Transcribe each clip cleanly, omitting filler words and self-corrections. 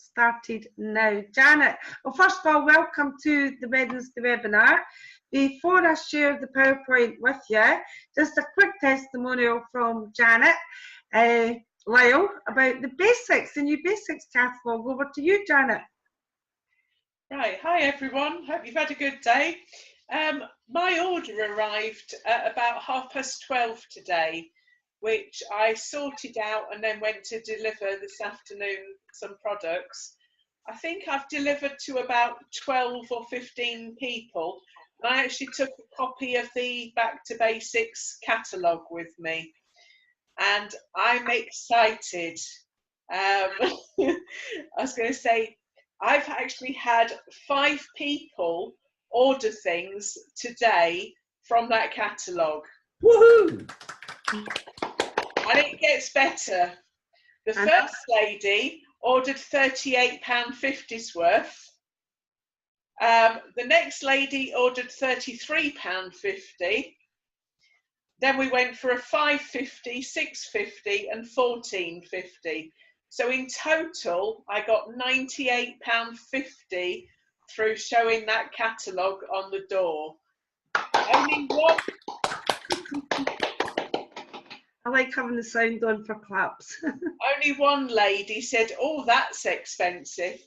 started now. Janet, well, first of all, welcome to the Wednesday webinar. Before I share the PowerPoint with you, just a quick testimonial from Janet Lyle about the basics, the new basics catalogue. Over to you, Janet. Right, hi everyone, hope you've had a good day. My order arrived at about 12:30 today, which I sorted out and then went to deliver this afternoon some products. I think I've delivered to about 12 or 15 people. And I actually took a copy of the Back to Basics catalogue with me. And I'm excited. I was going to say, I've actually had 5 people order things today from that catalogue. Woohoo! And it gets better. The first lady ordered £38.50's worth. The next lady ordered £33.50. Then we went for a £5.50, £6.50 and £14.50. So in total, I got £98.50 through showing that catalogue on the door. Only one. I like having the sound on for claps. Only one lady said, "Oh, that's expensive."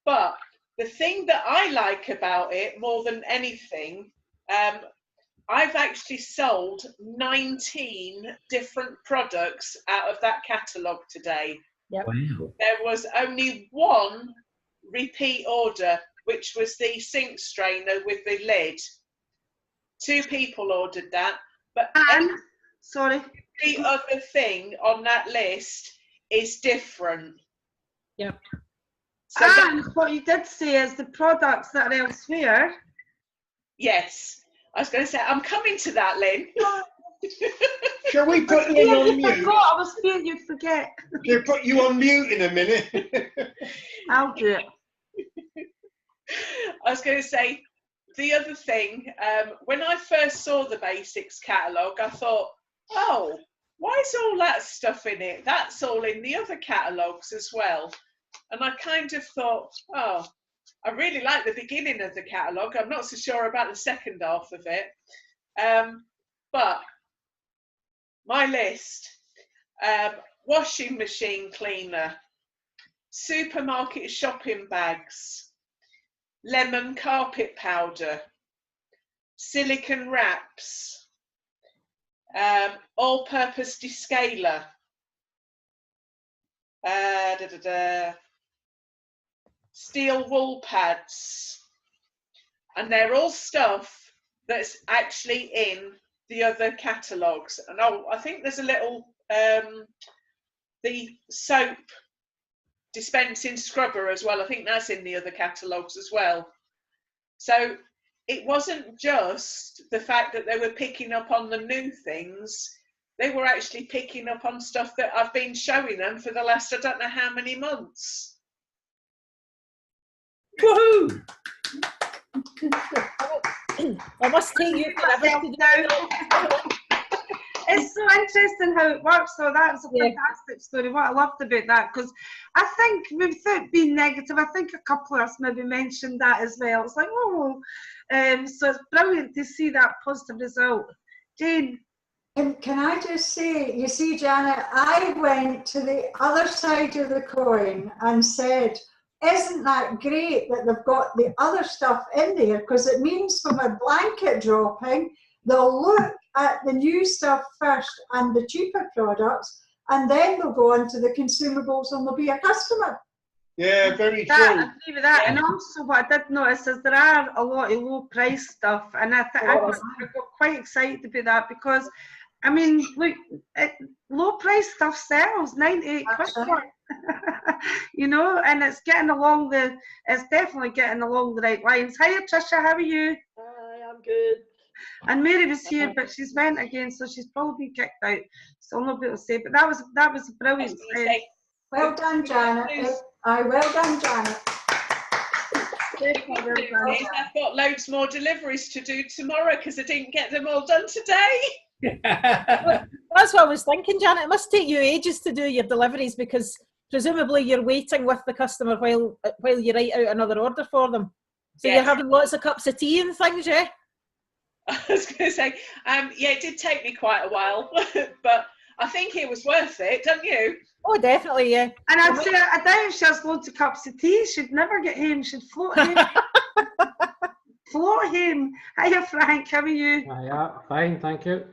But the thing that I like about it more than anything, I've actually sold 19 different products out of that catalogue today. Yep. Wow. There was only one repeat order, which was the sink strainer with the lid. 2 people ordered that, but sorry, every other thing on that list is different. Yep. So and what you did say is the products that are elsewhere. Yes, I was going to say, I'm coming to that, Lynn. Shall we put Lynn on mute? I was fearing you'd forget. We'll put you on mute in a minute. I'll do it. I was going to say, the other thing, when I first saw the Basics catalogue, I thought, oh, why is all that stuff in it? That's all in the other catalogues as well. And I kind of thought, oh, I really like the beginning of the catalogue. I'm not so sure about the second half of it. But my list, washing machine cleaner, supermarket shopping bags, lemon carpet powder, silicone wraps, all-purpose descaler, steel wool pads, and they're all stuff that's actually in the other catalogues. And I think there's a little the soap dispensing scrubber as well. I think that's in the other catalogues as well. So it wasn't just the fact that they were picking up on the new things, they were actually picking up on stuff that I've been showing them for the last I don't know how many months. Woohoo! I must take you It's so interesting how it works. So that's a fantastic story. What I loved about that, because I think, without being negative, I think a couple of us maybe mentioned that as well. It's like, oh, so it's brilliant to see that positive result. Jane? Can I just say, you see, Janet, I went to the other side of the coin and said, isn't that great that they've got the other stuff in there? Because it means from a blanket dropping, they'll look at the new stuff first and the cheaper products, and then they'll go on to the consumables and they'll be a customer. Yeah, very true. I agree with that. Yeah. And also what I did notice is there are a lot of low price stuff, and I got quite excited about that, because I mean, look, low price stuff sells, 98 quid. You know, and it's getting along it's definitely getting along the right lines. Hiya Tricia, how are you? Hi, I'm good. And Mary was here, but she's went again, so she's probably been kicked out. So I'm not able to say, but that was a brilliant. Well done, Janet. Well done, Janet. I've got loads more deliveries to do tomorrow because I didn't get them all done today. That's what I was thinking, Janet. It must take you ages to do your deliveries, because presumably you're waiting with the customer while you write out another order for them. So Yes. you're having lots of cups of tea and things, yeah? I was going to say, yeah, it did take me quite a while, but I think it was worth it, don't you? Oh, definitely, yeah. And I'd say, I doubt if she has loads of cups of tea, she'd never get home, she'd float home. Float home. Hiya, Frank, how are you? Yeah, fine, thank you.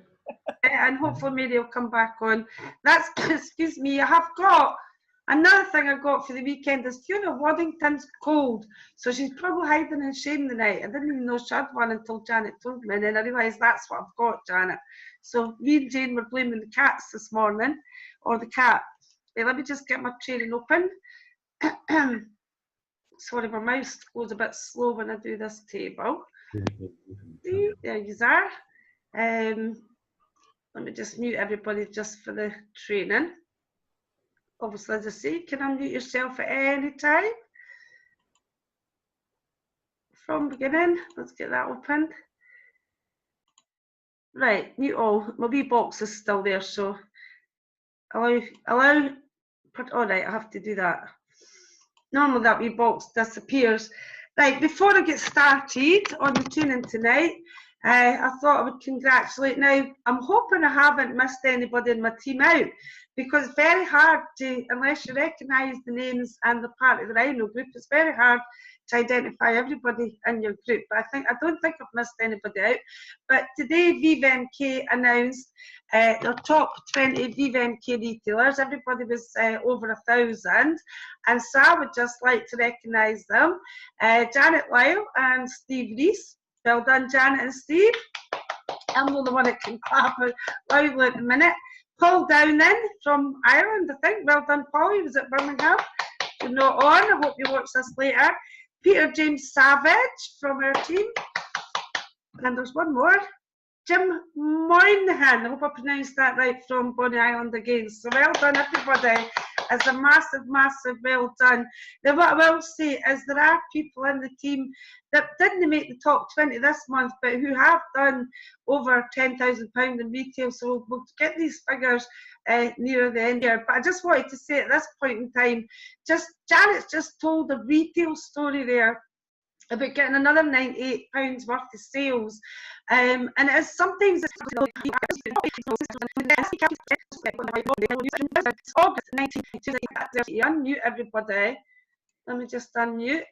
And hopefully Mary will come back on. That's, excuse me, I have got, another thing I got for the weekend is Fiona Waddington's cold. So she's probably hiding in shame tonight. I didn't even know she had one until Janet told me, and then I realised that's what I've got, Janet. So me and Jane were blaming the cats this morning, or the cat. Hey, let me just get my training open. Sorry, my mouse goes a bit slow when I do this table. There you are. Let me just mute everybody just for the training. Obviously, as I say, you can unmute yourself at any time. From beginning, let's get that opened. Right, mute all. My wee box is still there, so allow. All right, I have to do that. Normally that wee box disappears. Right, before I get started on the training tonight, I thought I would congratulate. Now, I'm hoping I haven't missed anybody in my team out, because it's very hard to, unless you recognise the names and the part of the Rhino group, it's very hard to identify everybody in your group. But I don't think I've missed anybody out. But today, VVMK announced their top 20 VVMK retailers. Everybody was over 1,000. And so I would just like to recognise them. Janet Lyle and Steve Rees. Well done, Janet and Steve. I'm the only one that can clap loudly at the minute. Paul Downing from Ireland, I think. Well done, Paul. He was at Birmingham. You're not on. I hope you watch this later. Peter James Savage from our team. And there's one more. Jim Moynihan. I hope I pronounced that right, from Bonny Island again. So well done, everybody. It's a massive, massive well done. Now, what I will say is there are people in the team that didn't make the top 20 this month, but who have done over £10,000 in retail. So we'll get these figures nearer the end here. But I just wanted to say at this point in time, Janet's just told a retail story there about getting another £98 worth of sales. And it's sometimes it's August 1992. Unmute everybody. Let me just unmute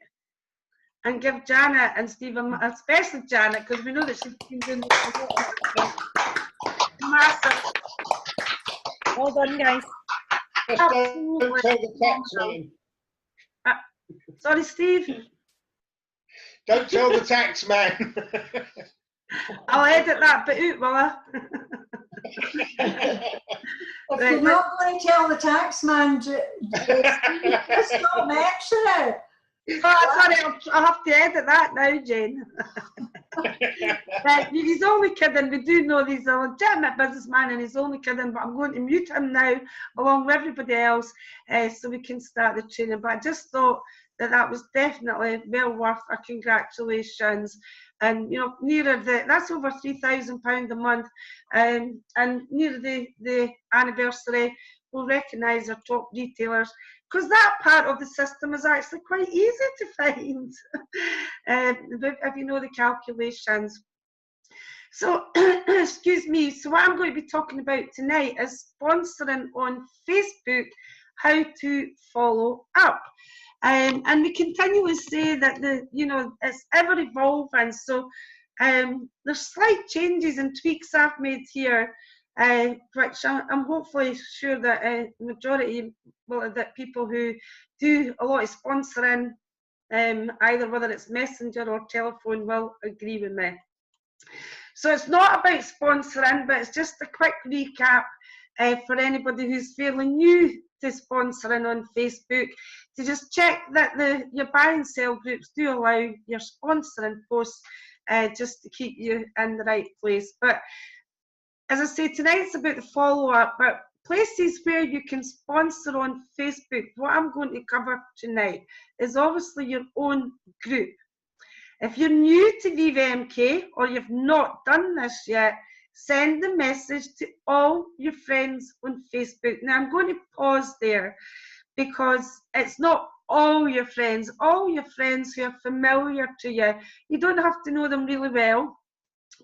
and give Janet and Steve, especially Janet, because we know that she's been doing this massive. Well done, guys. Don't tell the tax man. Sorry, Steve. Don't tell the tax man. I'll edit that bit out, will I? If you're not going to tell the tax man, just not mention it. Oh, sorry, I'll have to edit that now, Jane. He's only kidding. We do know he's a legitimate businessman and he's only kidding, but I'm going to mute him now along with everybody else so we can start the training. But I just thought that was definitely well worth a congratulations. And you know, that's over £3,000 a month, and near the anniversary, we'll recognise our top retailers, because that part of the system is actually quite easy to find if you know the calculations. So, excuse me, so what I'm going to be talking about tonight is sponsoring on Facebook, how to follow up. And we continually say that it's ever evolving. So there's slight changes and tweaks I've made here, which I'm hopefully sure that majority, that people who do a lot of sponsoring, either whether it's messenger or telephone, will agree with me. So it's not about sponsoring, but it's just a quick recap for anybody who's fairly new to sponsoring on Facebook, to just check that your buy and sell groups do allow your sponsoring posts, just to keep you in the right place. But as I say, tonight's about the follow-up, but places where you can sponsor on Facebook, what I'm going to cover tonight is obviously your own group. If you're new to VVMK or you've not done this yet, send the message to all your friends on Facebook. Now I'm going to pause there because it's not all your friends who are familiar to you. You don't have to know them really well,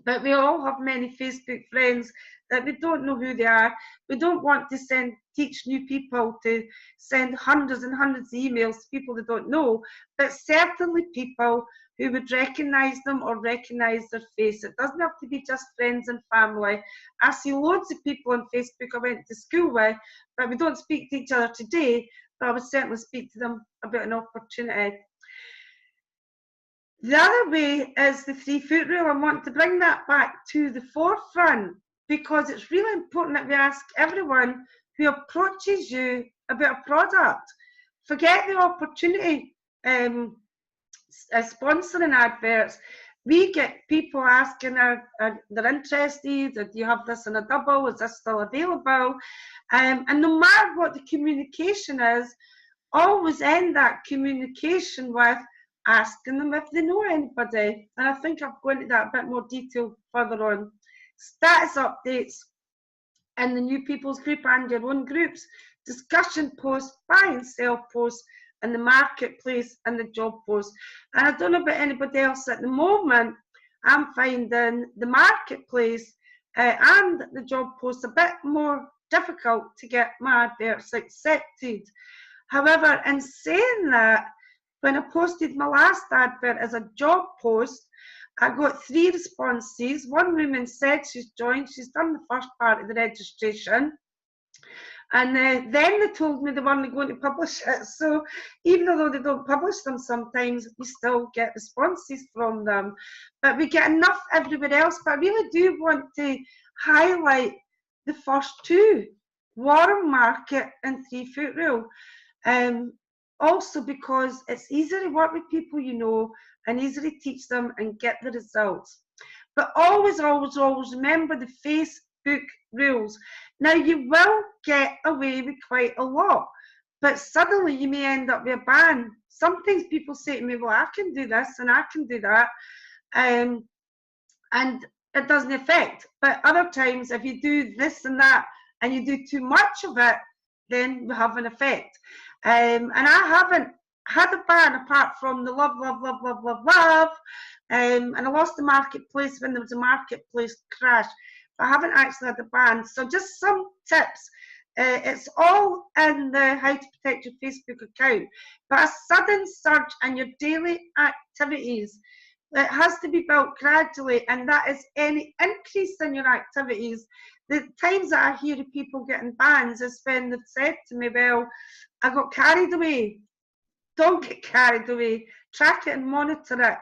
but we all have many Facebook friends that we don't know who they are. We don't want to teach new people to send hundreds and hundreds of emails to people they don't know, but certainly people who would recognise them or recognise their face. It doesn't have to be just friends and family. I see loads of people on Facebook I went to school with, but we don't speak to each other today, but I would certainly speak to them about an opportunity. The other way is the 3-foot rule. I want to bring that back to the forefront because it's really important that we ask everyone who approaches you about a product. Forget the opportunity sponsoring adverts. We get people asking, they're interested, do you have this in a double, is this still available? And no matter what the communication is, always end that communication with asking them if they know anybody. And I think I'll go into that a bit more detail further on. Status updates in the new people's group and your own groups, discussion posts, buy and sell posts, and the marketplace and the job posts. And I don't know about anybody else at the moment, I'm finding the marketplace and the job posts a bit more difficult to get my adverts accepted. However, in saying that, when I posted my last advert as a job post, I got 3 responses. One woman said she's joined, she's done the first part of the registration, and then they told me they weren't going to publish it. So even though they don't publish them sometimes, we still get responses from them. But we get enough everywhere else. But I really do want to highlight the first 2, warm market and 3-foot rule. Also because it's easier to work with people you know and easier to teach them and get the results. But always, always, always remember the Facebook rules. Now, you will get away with quite a lot, but suddenly you may end up with a ban. Sometimes people say to me, well, I can do this and I can do that, and it doesn't affect. But other times, if you do this and that and you do too much of it, then you have an effect. And I haven't had a ban apart from the love. And I lost the marketplace when there was a marketplace crash. But I haven't actually had a ban. So just some tips. It's all in the how to protect your Facebook account. But a sudden surge in your daily activities, it has to be built gradually, and that is any increase in your activities. The times that I hear of people getting bans is when they've said to me, well, I got carried away. Don't get carried away. Track it and monitor it.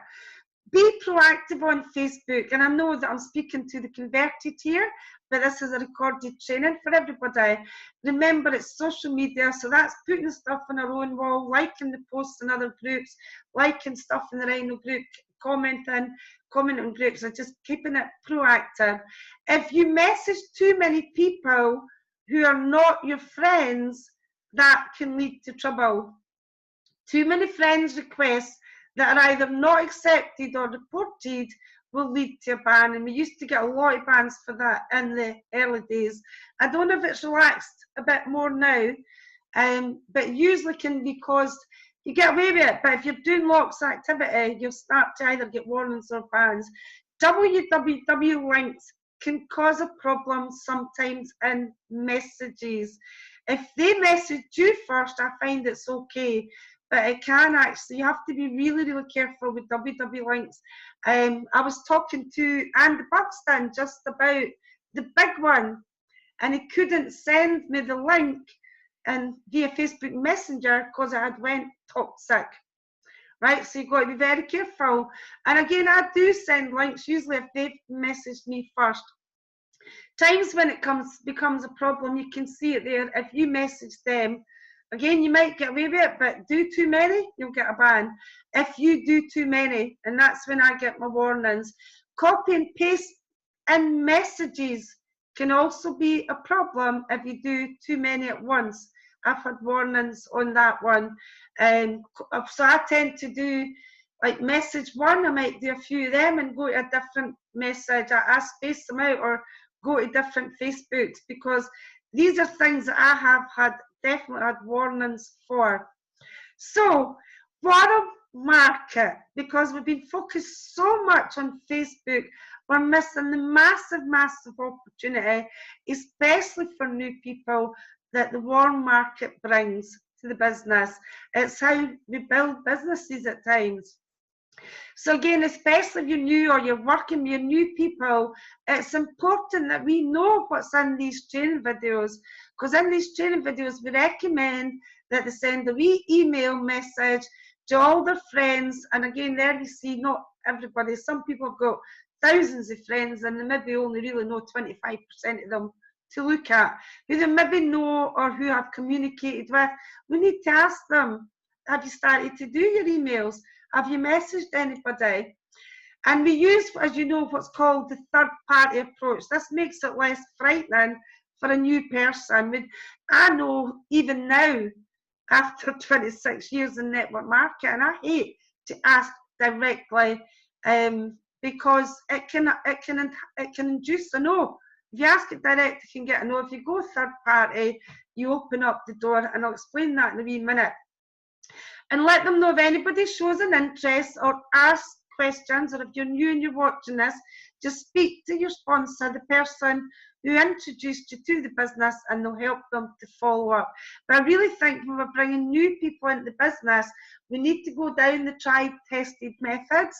Be proactive on Facebook. And I know that I'm speaking to the converted here, but this is a recorded training for everybody. Remember, it's social media, so that's putting stuff on our own wall, liking the posts in other groups, liking stuff in the Rhino group, commenting on groups, and just keeping it proactive. If you message too many people who are not your friends, that can lead to trouble. Too many friends requests that are either not accepted or reported will lead to a ban, and we used to get a lot of bans for that in the early days. I don't know if it's relaxed a bit more now, but it usually can be caused, you get away with it, but if you're doing lots of activity, you'll start to either get warnings or bans. www links can cause a problem sometimes in messages. If they message you first, I find it's okay, but it can actually, you have to be really, really careful with www links. I was talking to Andy Buxton just about the big one, and he couldn't send me the link and via Facebook Messenger because I had went toxic. Right, so you've got to be very careful. And again, I do send links usually if they've messaged me first. Times when it becomes a problem, you can see it there. If you message them, again, you might get away with it, but do too many, you'll get a ban. If you do too many, and that's when I get my warnings. Copy and paste in messages can also be a problem if you do too many at once. I've had warnings on that one. So I tend to do like message one, I might do a few of them and go to a different message. I space them out or go to different Facebooks, because these are things that I have had definitely had warnings for. So, warm market, because we've been focused so much on Facebook, we're missing the massive, massive opportunity, especially for new people, that the warm market brings to the business. It's how we build businesses at times. So again, especially if you're new or you're working with new people, it's important that we know what's in these training videos, because in these training videos, we recommend that they send a wee email message to all their friends. And again, there we see not everybody. Some people have got thousands of friends and they maybe only really know 25% of them to look at, who they maybe know or who have communicated with. We need to ask them, have you started to do your emails? Have you messaged anybody? And we use, as you know, what's called the third-party approach. This makes it less frightening for a new person. I know even now, after 26 years in network marketing, I hate to ask directly because it can induce a no. If you ask it direct, you can get a no. If you go third-party, you open up the door, and I'll explain that in a wee minute. And let them know if anybody shows an interest or asks questions, or if you're new and you're watching this, just speak to your sponsor, the person who introduced you to the business, and they'll help them to follow up. But I really think when we're bringing new people into the business, we need to go down the tried-tested methods.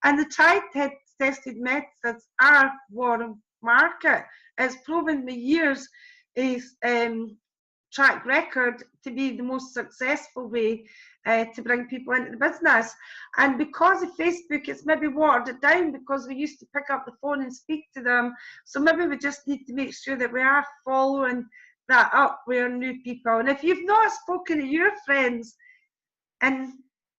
And the tried-tested methods are warm market. It's proven the years is track record to be the most successful way to bring people into the business. And because of Facebook, it's maybe watered it down because we used to pick up the phone and speak to them. So maybe we just need to make sure that we are following that up with our new people. And if you've not spoken to your friends, and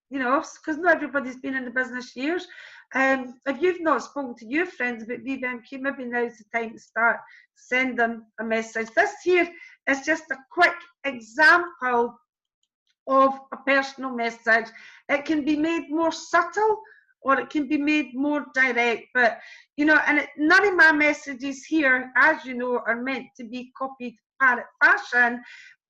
you know, because not everybody's been in the business years, if you've not spoken to your friends about VVMQ, maybe now's the time to start send them a message. This here is just a quick example of a personal message. It can be made more subtle or it can be made more direct, but you know, and none of my messages here, as you know, are meant to be copied parrot fashion.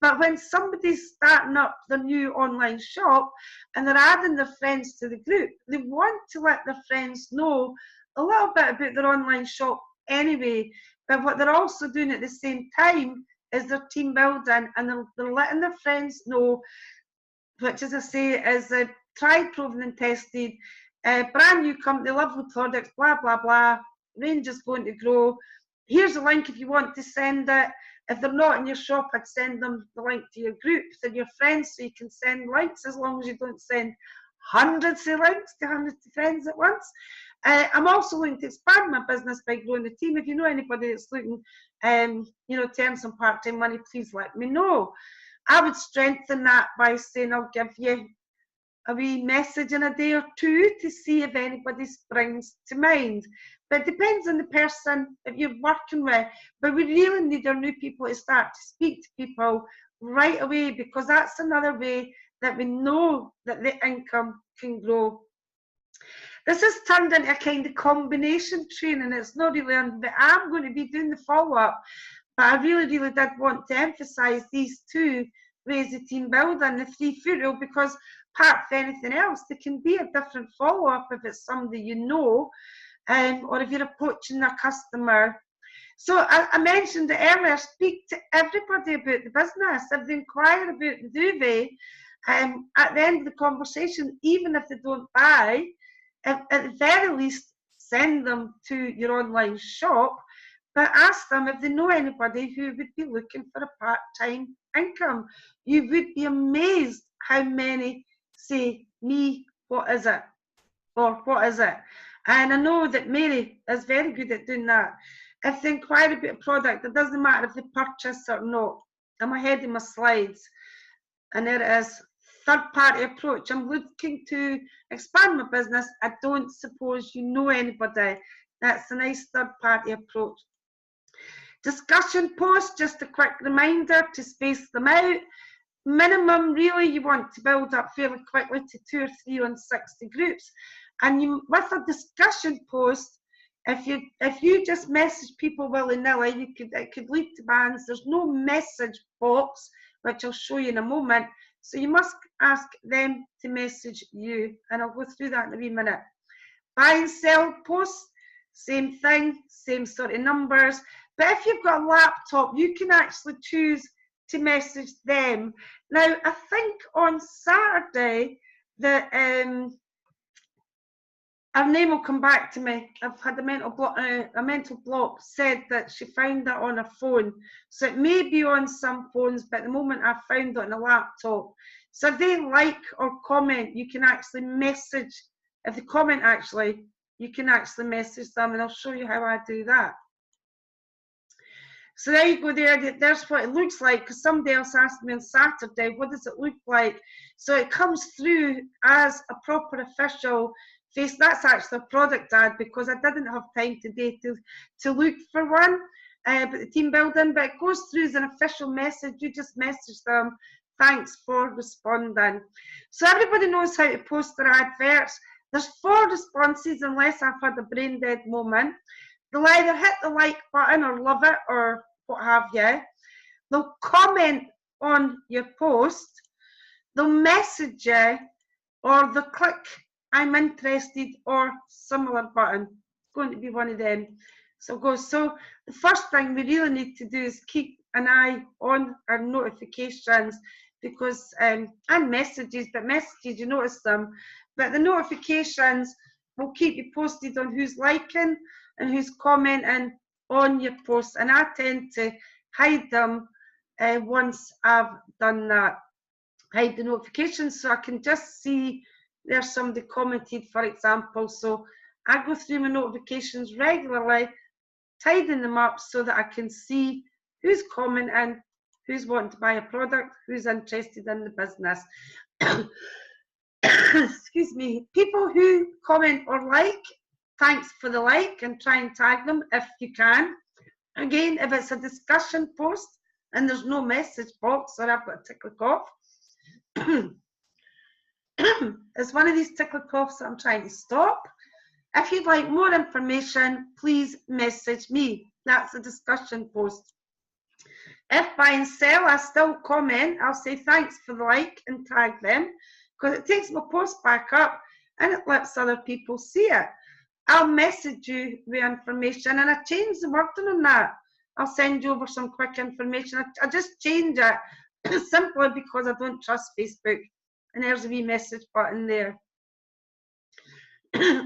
But when somebody's starting up the new online shop and they're adding their friends to the group, they want to let their friends know a little bit about their online shop anyway. But what they're also doing at the same time is their team building, and they're letting their friends know, which, as I say, is a tried, proven and tested, brand new company, lovely products, blah, blah, blah, range is going to grow. Here's a link if you want to send it. If they're not in your shop, I'd send them the link to your groups and your friends, so you can send links, as long as you don't send hundreds of links to hundreds of friends at once. I'm also looking to expand my business by growing the team. If you know anybody that's looking, you know, to earn some part-time money, please let me know. I would strengthen that by saying I'll give you a wee message in a day or two to see if anybody springs to mind. But it depends on the person that you're working with. But we really need our new people to start to speak to people right away, because that's another way that we know that the income can grow. This has turned into a kind of combination training. It's not really on, but I'm going to be doing the follow-up. But I really, really did want to emphasise these two ways of team building, the 3-foot rule, because apart from anything else, there can be a different follow-up if it's somebody you know, or if you're approaching a customer. So I mentioned it earlier, speak to everybody about the business. If they inquire about the duvet, at the end of the conversation, even if they don't buy, at the very least, send them to your online shop, but ask them if they know anybody who would be looking for a part-time income. You would be amazed how many say, me, what is it? Or what is it? And I know that Mary is very good at doing that. If they inquire about a product, it doesn't matter if they purchase or not. I'm ahead in my slides. And there it is. Third-party approach. I'm looking to expand my business. I don't suppose you know anybody. That's a nice third-party approach. Discussion posts, just a quick reminder to space them out. Minimum, really, you want to build up fairly quickly to 2 or 3 on 60 groups. And you, with a discussion post, if you just message people willy-nilly, it could lead to bans. There's no message box which I'll show you in a moment. So you must ask them to message you, and I'll go through that in a wee minute. Buy and sell posts, same thing, same sort of numbers. But if you've got a laptop, you can actually choose to message them. Now, I think on Saturday, her name will come back to me. I've had a mental block said that she found that on her phone. So it may be on some phones, but at the moment I found it on a laptop. So if they like or comment, you can actually message. If they comment, actually, you can actually message them, and I'll show you how I do that. So there you go there, there's what it looks like, because somebody else asked me on Saturday, what does it look like? So it comes through as a proper official face. That's actually a product ad, because I didn't have time today to look for one, but the team building, but it goes through as an official message. You just message them, thanks for responding. So everybody knows how to post their adverts. There's 4 responses, unless I've had a brain dead moment. They'll either hit the like button or love it or what have you. They'll comment on your post. They'll message you, or they'll click I'm interested or similar button. It's going to be one of them. So the first thing we really need to do is keep an eye on our notifications, because and messages, but messages you notice them, but the notifications will keep you posted on who's liking and who's commenting on your posts, and I tend to hide them once I've done that. Hide the notifications so I can just see there's somebody commented, for example. So I go through my notifications regularly, tidying them up so that I can see who's commenting, who's wanting to buy a product, who's interested in the business. Excuse me. People who comment or like, thanks for the like, and try and tag them if you can. Again, if it's a discussion post and there's no message box, or I've got a tickle cough, it's one of these tickle coughs that I'm trying to stop. If you'd like more information, please message me. That's a discussion post. If buy and sell, I still comment. I'll say thanks for the like and tag them, because it takes my post back up and it lets other people see it. I'll message you with information, and I change the wording on that. I'll send you over some quick information. I just change it simply because I don't trust Facebook. And there's a wee message button there.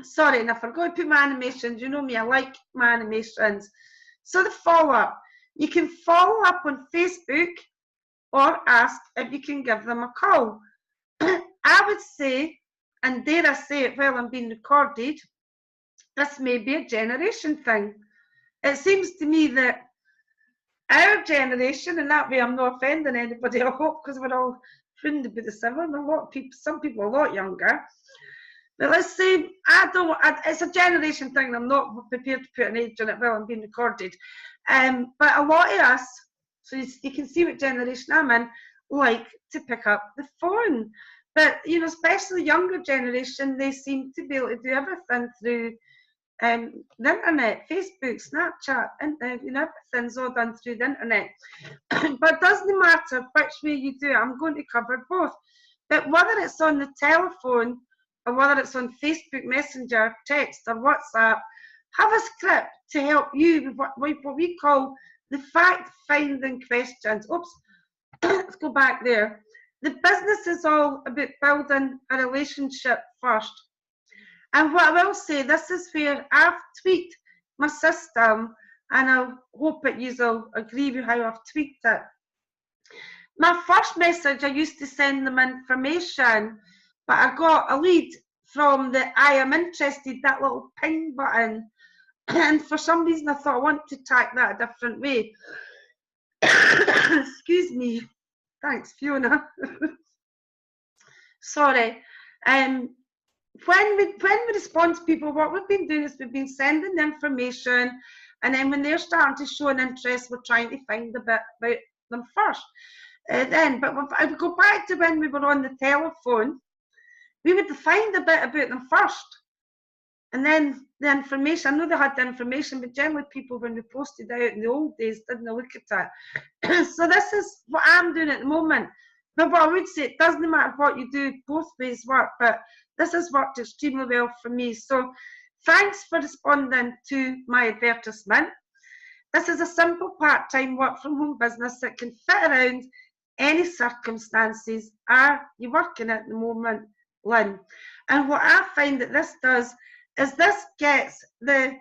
Sorry, and I forgot to put my animations. You know me, I like my animations. So the follow-up. You can follow up on Facebook or ask if you can give them a call. I would say, and dare I say it while I'm being recorded, this may be a generation thing. It seems to me that our generation, and that way I'm not offending anybody, I hope, because we're all friendly with the 7, a lot of people, some people a lot younger. But let's say, it's a generation thing, and I'm not prepared to put an age on it while I'm being recorded. But a lot of us, so you can see what generation I'm in, like to pick up the phone. But, you know, especially the younger generation, they seem to be able to do everything through the internet, Facebook, Snapchat, and you know, everything's all done through the internet. But it doesn't matter which way you do it. I'm going to cover both. But whether it's on the telephone or whether it's on Facebook Messenger, text, or WhatsApp, have a script to help you with what we call the fact-finding questions. Oops, let's go back there. The business is all about building a relationship first. And what I will say, this is where I've tweaked my system, and I hope that you will agree with how I've tweaked it. My first message, I used to send them information, but I got a lead from the I am interested, that little ping button. And for some reason, I thought I want to tack that a different way. Excuse me. Thanks, Fiona. Sorry. When we respond to people, what we've been doing is we've been sending information, and then when they're starting to show an interest, we're trying to find a bit about them first. But if I would go back to when we were on the telephone, we would find a bit about them first. And then the information, I know they had the information, but generally people, when we posted out in the old days, didn't look at it. So this is what I'm doing at the moment. But what I would say, it doesn't matter what you do, both ways work, but this has worked extremely well for me. So thanks for responding to my advertisement. This is a simple part-time work from home business that can fit around any circumstances. Are you working at the moment, Lynn? And what I find that this does is this gets the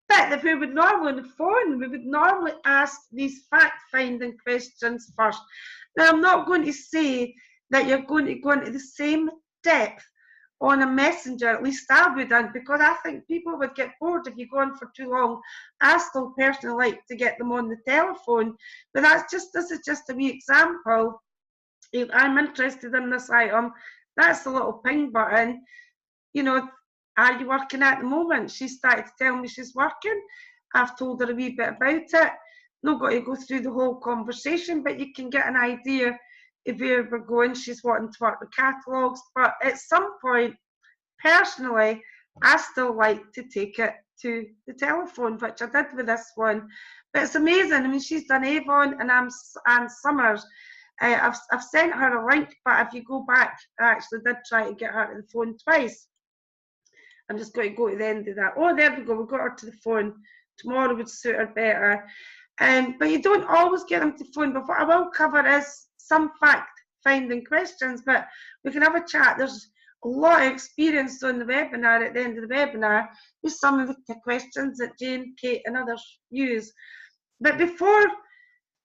bit that we would normally on the phone, we would normally ask these fact-finding questions first. Now, I'm not going to say that you're going to go into the same depth on a messenger, at least I wouldn't, because I think people would get bored if you go on for too long. I still personally like to get them on the telephone, but this is just a wee example. If I'm interested in this item, that's the little ping button. You know, are you working at the moment? She started to tell me she's working. I've told her a wee bit about it. Not got to go through the whole conversation, but you can get an idea of where we're going. She's wanting to work with catalogues, but at some point, personally, I still like to take it to the telephone, which I did with this one. But it's amazing. I mean, she's done Avon and Summers. I've sent her a link, but if you go back, I actually did try to get her to the phone twice. I'm just going to go to the end of that. Oh, there we go. We got her to the phone. Tomorrow would suit her better. But you don't always get them to phone. But what I will cover is some fact-finding questions. But we can have a chat. There's a lot of experience on the webinar at the end of the webinar with some of the questions that Jane, Kate, and others use. But before,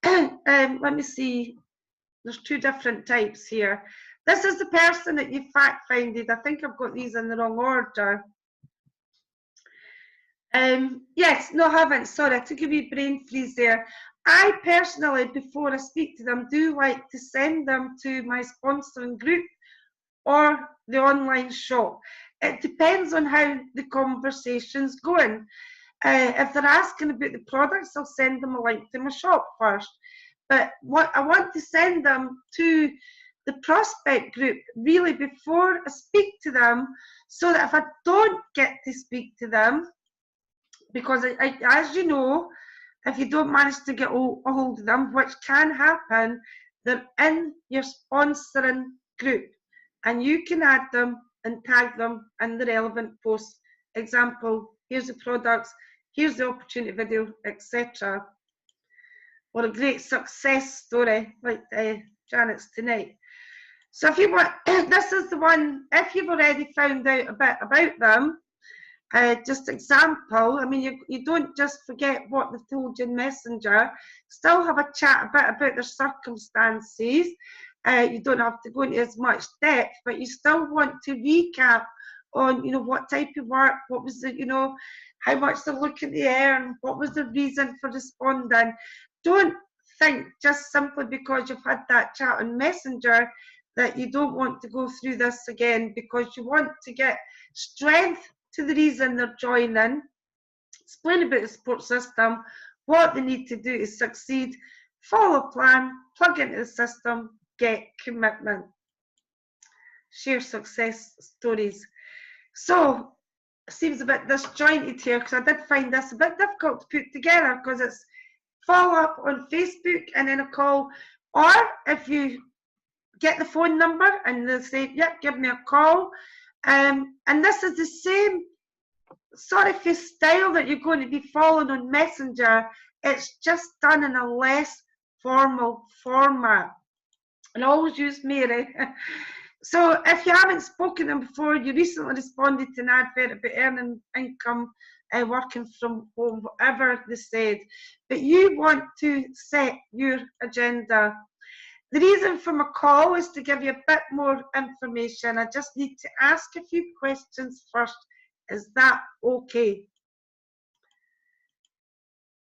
let me see. There's two different types here. This is the person that you fact-finded. I think I've got these in the wrong order. Yes, no, I haven't. Sorry, I took a wee brain freeze there. I personally, before I speak to them, do like to send them to my sponsoring group or the online shop. It depends on how the conversation's going. If they're asking about the products, I'll send them a link to my shop first. But what I want to send them to the prospect group really before I speak to them, so that if I don't get to speak to them, because as you know, if you don't manage to get a hold of them, which can happen, they're in your sponsoring group and you can add them and tag them in the relevant posts. Example, here's the products, here's the opportunity video, etc. Or a great success story like Janet's tonight. So if you want, this is the one, if you've already found out a bit about them, just example, I mean, you don't just forget what they've told you in Messenger, still have a chat a bit about their circumstances. You don't have to go into as much depth, but you still want to recap on, you know, what type of work, what was the, you know, how much they're looking to earn, what was the reason for responding. Don't think just simply because you've had that chat on Messenger that you don't want to go through this again, because you want to get strength to the reason they're joining, explain about the support system, what they need to do to succeed, follow a plan, plug into the system, get commitment, share success stories. So it seems a bit disjointed here, because I did find this a bit difficult to put together, because it's follow up on Facebook and then a call, or if you get the phone number and they'll say, yep, give me a call. And this is the same sort of style that you're going to be following on Messenger. It's just done in a less formal format. And I always use Mary. So if you haven't spoken to them before, you recently responded to an advert about earning income, working from home, whatever they said, but you want to set your agenda. The reason for my call is to give you a bit more information. I just need to ask a few questions first. Is that okay?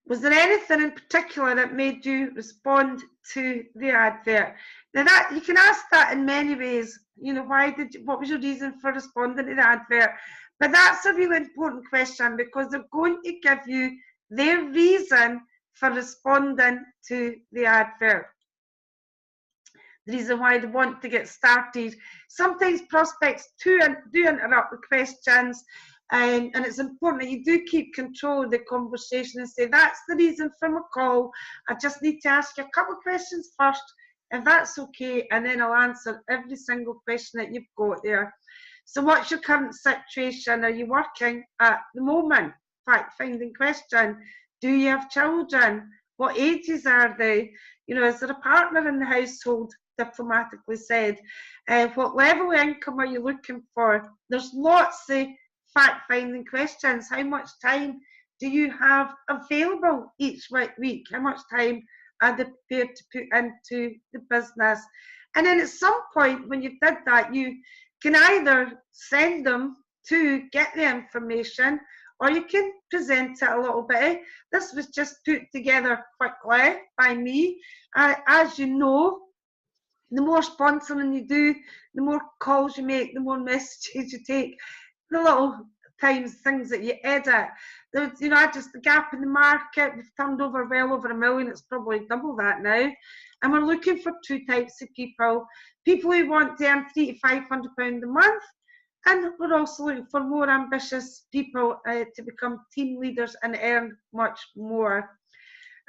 Was there anything in particular that made you respond to the advert? Now that you can ask that in many ways. You know, what was your reason for responding to the advert? But that's a really important question, because they're going to give you their reason for responding to the advert. The reason why they want to get started. Sometimes prospects do interrupt with questions, And it's important that you do keep control of the conversation and say, that's the reason for my call. I just need to ask you a couple of questions first, if that's okay, and then I'll answer every single question that you've got there. So what's your current situation? Are you working at the moment? Fact-finding question. Do you have children? What ages are they? You know, is there a partner in the household, diplomatically said? What level of income are you looking for? There's lots of fact-finding questions. How much time do you have available each week? How much time are they prepared to put into the business? And then at some point when you've done that, you can either send them to get the information, or you can present it a little bit. This was just put together quickly by me. As you know, the more sponsoring you do, the more calls you make, the more messages you take, the little things that you edit. There's, you know, just the gap in the market, we've turned over well over 1 million, it's probably double that now. And we're looking for two types of people. People who want to earn £300 to £500 a month, and we're also looking for more ambitious people to become team leaders and earn much more.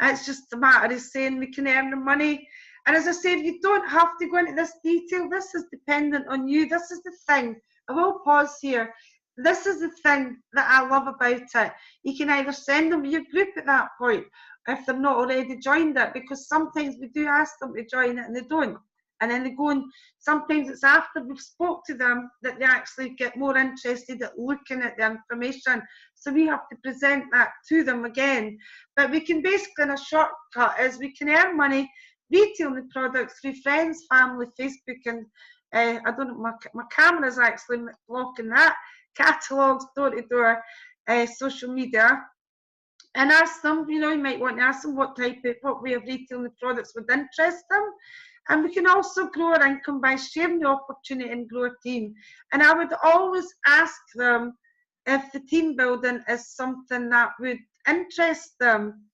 It's just a matter of saying we can earn the money. And as I said, you don't have to go into this detail. This is dependent on you. This is the thing. I will pause here. This is the thing that I love about it. You can either send them to your group at that point, if they're not already joined it, because sometimes we do ask them to join it and they don't. And then they go, and sometimes it's after we've spoke to them that they actually get more interested at looking at the information. So we have to present that to them again. But we can basically, in a shortcut, is we can earn money retailing the products through friends, family, Facebook, and I don't know, my camera's actually blocking that, catalogues, door-to-door, social media. And ask them, you know, you might want to ask them what way of retailing the products would interest them. And we can also grow our income by sharing the opportunity and grow a team. And I would always ask them if the team building is something that would interest them.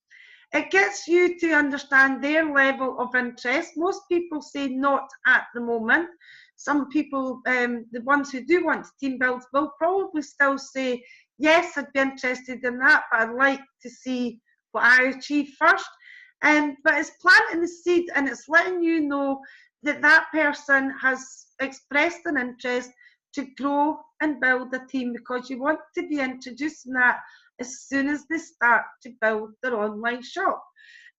It gets you to understand their level of interest. Most people say not at the moment. Some people, the ones who do want to team build, will probably still say, yes, I'd be interested in that, but I'd like to see what I achieve first. But it's planting the seed, and it's letting you know that that person has expressed an interest to grow and build a team, because you want to be introducing that as soon as they start to build their online shop.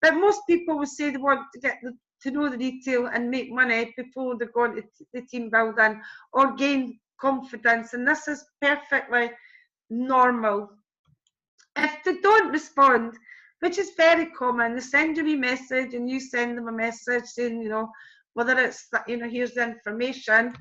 But most people will say they want to get to know the retail and make money before they go into the team building or gain confidence, and this is perfectly normal. If they don't respond, which is very common, they send you a message and you send them a message saying, you know, whether it's, you know, here's the information.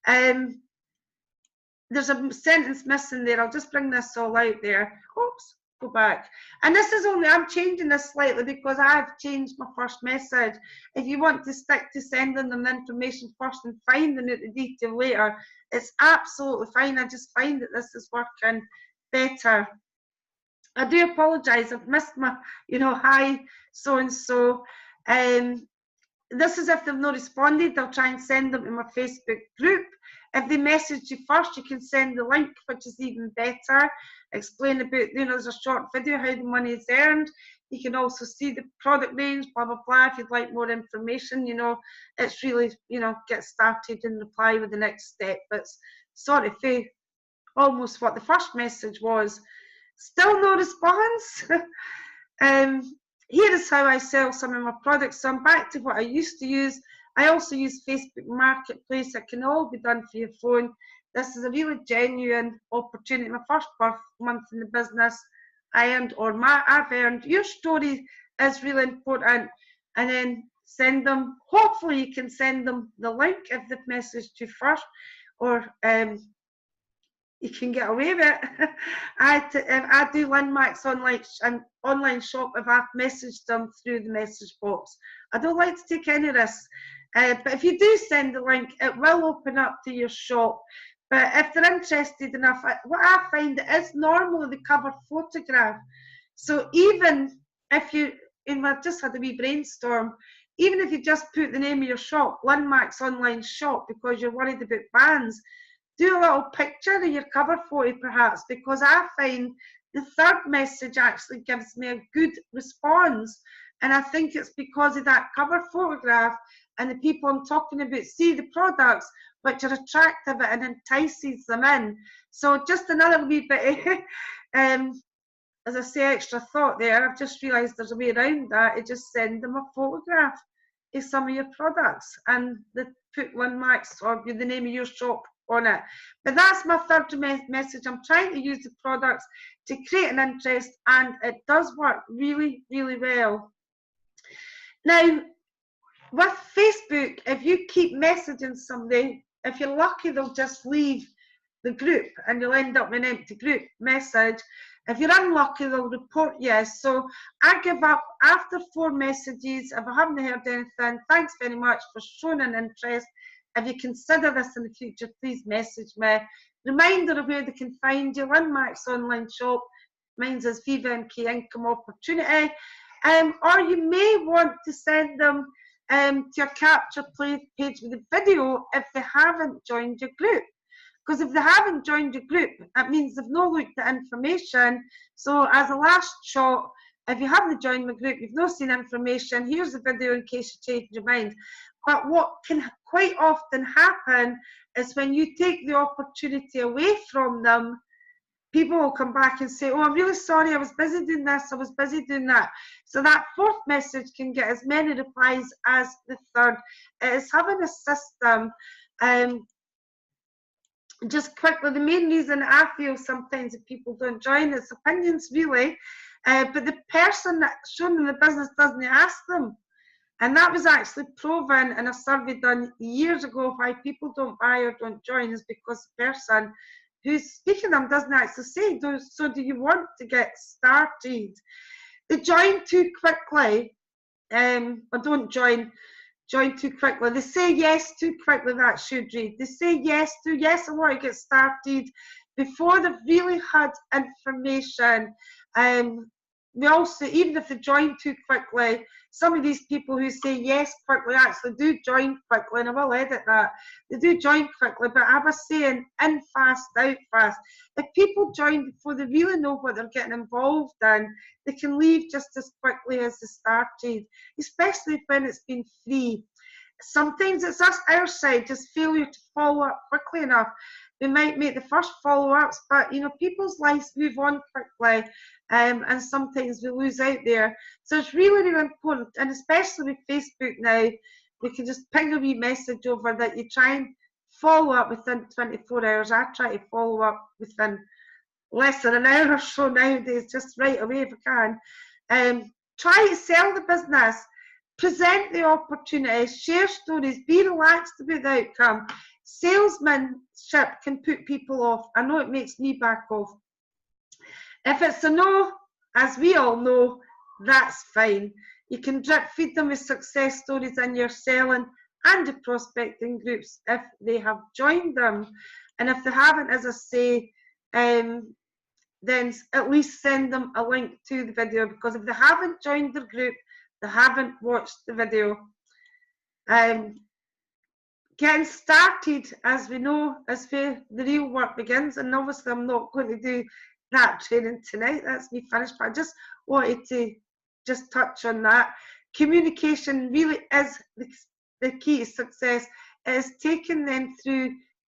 There's a sentence missing there. I'll just bring this all out there. Oops, go back. And this is only, I'm changing this slightly because I've changed my first message. If you want to stick to sending them the information first and finding out the detail later, it's absolutely fine. I just find that this is working better. I do apologise, I've missed my, you know, hi, so-and-so. This is if they've not responded, I'll try and send them to my Facebook group. If they message you first, you can send the link, which is even better. Explain about, you know, there's a short video, how the money is earned. You can also see the product range, blah, blah, blah. If you'd like more information, you know, it's really, you know, get started and reply with the next step. But sort of almost what the first message was. Still no response. Here is how I sell some of my products. So I'm back to what I used to use. I also use Facebook Marketplace. It can all be done for your phone. This is a really genuine opportunity. My first month in the business, I've earned. Your story is really important. And then send them, hopefully you can send them the link if they've messaged you first, or you can get away with it. I do Lynn Max online shop if I've messaged them through the message box. I don't like to take any risks. But if you do send the link, it will open up to your shop. But if they're interested enough, what I find is normally the cover photograph. So even if you, and I just had a wee brainstorm, even if you just put the name of your shop, Lynn Max online shop, because you're worried about bans, do a little picture of your cover photo perhaps, because I find the third message actually gives me a good response. And I think it's because of that cover photograph and the people I'm talking about see the products which are attractive and entices them in. So just another wee bit, as I say, extra thought there. I've just realised there's a way around that. You just send them a photograph of some of your products and they put Lynn Max or the name of your shop on it. But that's my third message. I'm trying to use the products to create an interest, and it does work really, really well. Now, with Facebook, if you keep messaging somebody, if you're lucky, they'll just leave the group and you'll end up with an empty group message. If you're unlucky, they'll report you. So I give up after 4 messages. If I haven't heard anything, thanks very much for showing an interest. If you consider this in the future, please message me. Reminder of where they can find you: Lynn Max online shop. Mine's is Viva MK Income Opportunity. Or you may want to send them to a capture page with a video if they haven't joined your group. Because if they haven't joined your group, that means they've not looked at information. So as a last shot, if you haven't joined my group, you've not seen information, here's the video in case you change your mind. But what can quite often happen is when you take the opportunity away from them, people will come back and say, oh, I'm really sorry, I was busy doing this, I was busy doing that. So that 4th message can get as many replies as the 3rd. It is having a system. Just quickly, the main reason I feel sometimes that people don't join is opinions, really, but the person that's shown them the business doesn't ask them. And that was actually proven in a survey done years ago. Why people don't buy or don't join is because the person who's speaking them doesn't actually say, so do you want to get started? They join too quickly, or don't join too quickly. They say yes too quickly, that should read. They say yes, I want to get started, before they've really had information. We also, even if they join too quickly, some of these people who say yes quickly actually do join quickly, and I will edit that. They do join quickly, but I was saying in fast, out fast. If people join before they really know what they're getting involved in, they can leave just as quickly as they started, especially when it's been free. Sometimes it's us, our side, just failure to follow up quickly enough. We might make the first follow-ups, but you know, people's lives move on quickly, and sometimes we lose out there. So it's really, really important, and especially with Facebook now, we can just ping a wee message over that you try and follow up within 24 hours. I try to follow up within less than an hour or so nowadays, just right away if I can. Try to sell the business. Present the opportunities, share stories, be relaxed about the outcome. Salesmanship can put people off. I know it makes me back off. If it's a no, as we all know, that's fine. You can drip feed them with success stories in your selling and the prospecting groups if they have joined them. And if they haven't, as I say, then at least send them a link to the video, because if they haven't joined their group, they haven't watched the video. Getting started, as we know, is where the real work begins, and obviously I'm not going to do that training tonight. That's me finished, but I just wanted to just touch on that. Communication really is the key to success. It is taking them through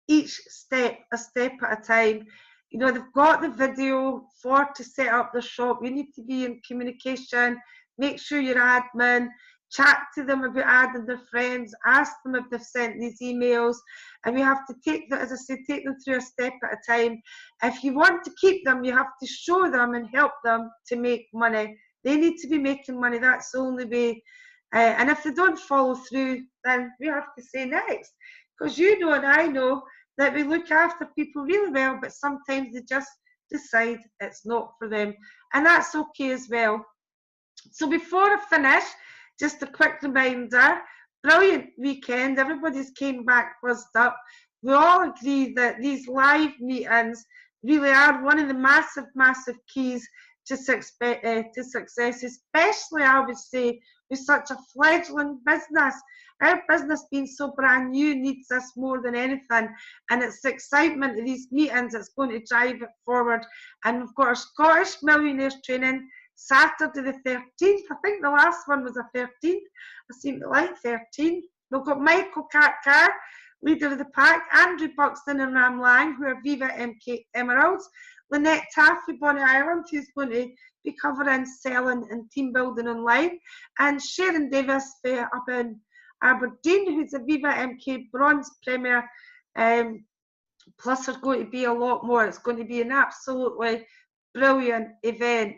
each step, a step at a time. You know, they've got the video to set up their shop. You need to be in communication. Make sure you're admin. Chat to them about adding their friends. Ask them if they've sent these emails. And we have to take them, as I said, take them through a step at a time. If you want to keep them, you have to show them and help them to make money. They need to be making money. That's the only way. And if they don't follow through, then we have to say next. Because you know and I know that we look after people really well, but sometimes they just decide it's not for them. And that's okay as well. So before I finish, just a quick reminder, brilliant weekend. Everybody's came back buzzed up. We all agree that these live meetings really are one of the massive, massive keys to success, especially I would say with such a fledgling business. Our business being so brand new needs us more than anything, and it's the excitement of these meetings that's going to drive it forward. And we've got our Scottish Millionaires training Saturday the 13th. I think the last one was the 13th. I seem to like 13. We've got Michael Carr, leader of the pack, Andrew Buxton and Ram Lang, who are Viva MK Emeralds, Lynette Taffy, Bonnie Ireland, who's going to be covering selling and team building online, and Sharon Davis up in Aberdeen, who's a Viva MK Bronze Premier. Plus there's going to be a lot more. It's going to be an absolutely brilliant event.